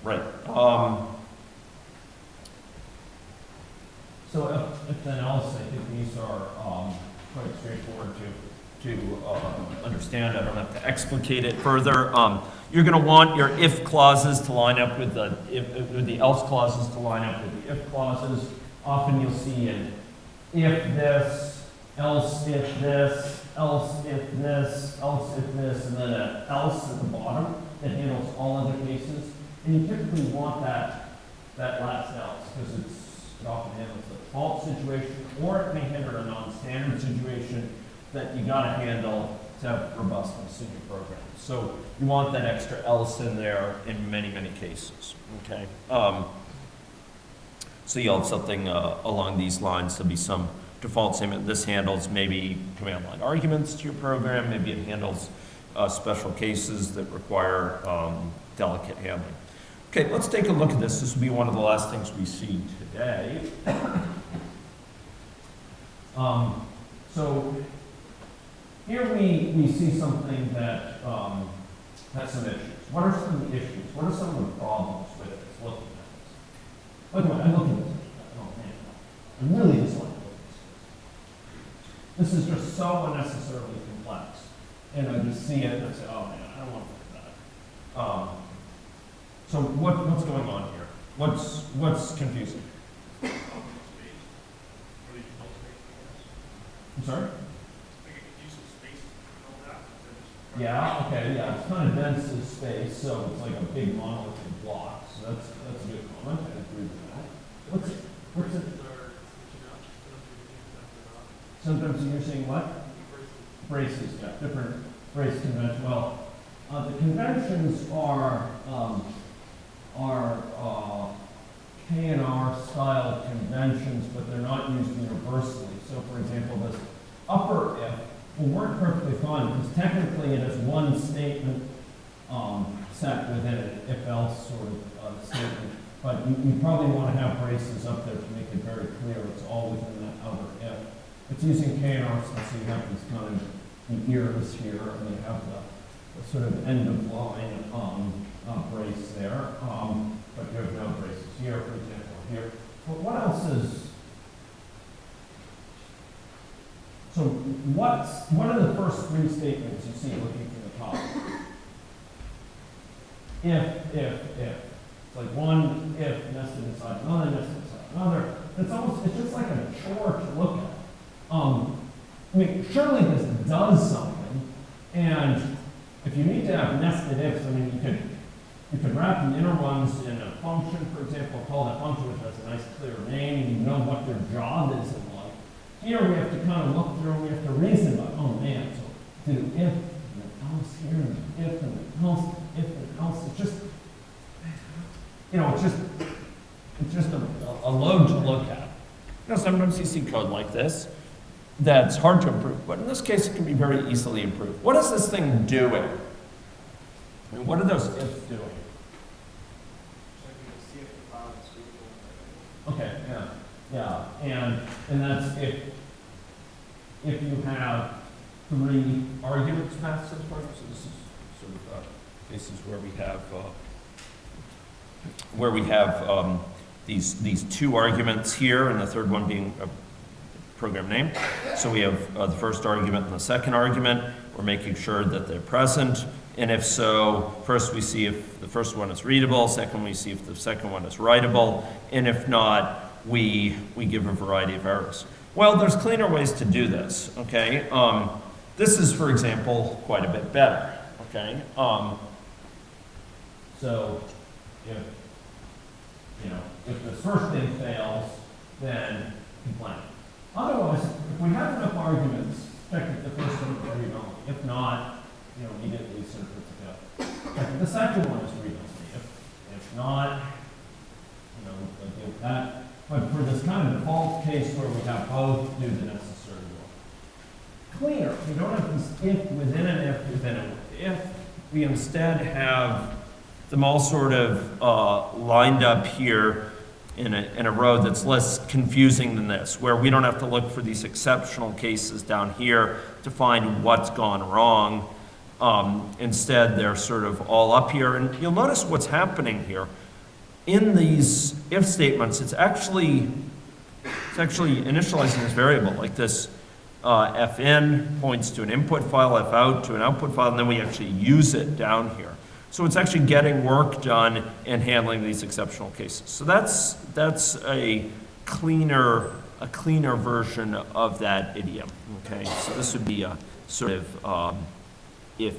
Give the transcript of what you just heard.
Right. So if then else, I think these are quite straightforward to understand. I don't have to explicate it further. You're going to want your if clauses to line up with the else clauses to line up with the if clauses. Often you'll see an if this, else if this, else if this, else if this, and then an else at the bottom that handles all other cases. And you typically want that last else because it often handles the default situation, or it may handle a non-standard situation that you got to handle to have robustness in your program. So you want that extra else in there in many, many cases. Okay. So you'll have something along these lines. There'll be some default statement. This handles maybe command line arguments to your program. Maybe it handles special cases that require delicate handling. Okay, let's take a look at this. This will be one of the last things we see today. So here we see something that has some issues. What are some of the issues? What are some of the problems with this? Looking at this. By the way, I'm looking at this. Oh man, I'm really just looking at this. This is just so unnecessarily complex, and I just see it and I say, oh man, I don't want to look at that. So what's going on here? What's confusing? I'm sorry? Yeah, okay, yeah, it's kind of dense in space, so it's like a big monolithic block. So that's a good comment. I agree with that. What's it? Sometimes you're saying what? Braces, yeah, different brace conventions. Well, the conventions are K&R style conventions, but they're not used universally. So for example, this upper if will work perfectly fine because technically it has one statement set within an if-else sort of statement. But you probably want to have braces up there to make it very clear it's all within that outer if. It's using K&R, so you have these kind of the ears here, and you have the sort of end of line brace there, but you have no braces here, for example, here. But what else is, so what are the first three statements you see looking from the top? If. It's like one if nested inside another, nested inside another. It's just like a chore to look at. I mean, surely this does something, and if you need to have nested ifs, I mean, you could wrap the inner ones in a function, for example, call that function which has a nice clear name, and you know what their job is in life. Here we have to kind of look through and we have to reason about, oh man, so do if, and then else here, and then if, and then else, if, and else. It's just, you know, it's just a load to look at. You know, sometimes you see code like this that's hard to improve, but in this case it can be very easily improved. What is this thing doing? I mean, what are those ifs doing? Okay, yeah, and that's if you have three arguments passed as part. So this is sort of cases where we have these two arguments here, and the third one being a program name. So we have the first argument and the second argument. We're making sure that they're present. And if so, first we see if the first one is readable, second we see if the second one is writable, and if not, we give a variety of errors. Well, there's cleaner ways to do this, okay? This is, for example, quite a bit better, okay? So if the first thing fails, then complain. Otherwise, if we have enough arguments, check if the first one is read only. If not, immediately sort of put together. Check if the second one is read only. If not, we'll deal with that. But for this kind of default case where we have both, do the necessary work. Cleaner, we don't have this if within an if within an if. We instead have them all sort of lined up here in a row that's less confusing than this, where we don't have to look for these exceptional cases down here to find what's gone wrong. Instead, they're sort of all up here. And you'll notice what's happening here. in these if statements, it's actually initializing this variable, like this fn points to an input file, fout to an output file, and then we actually use it down here. So it's actually getting work done and handling these exceptional cases. So that's a cleaner version of that idiom. Okay, so this would be a sort of if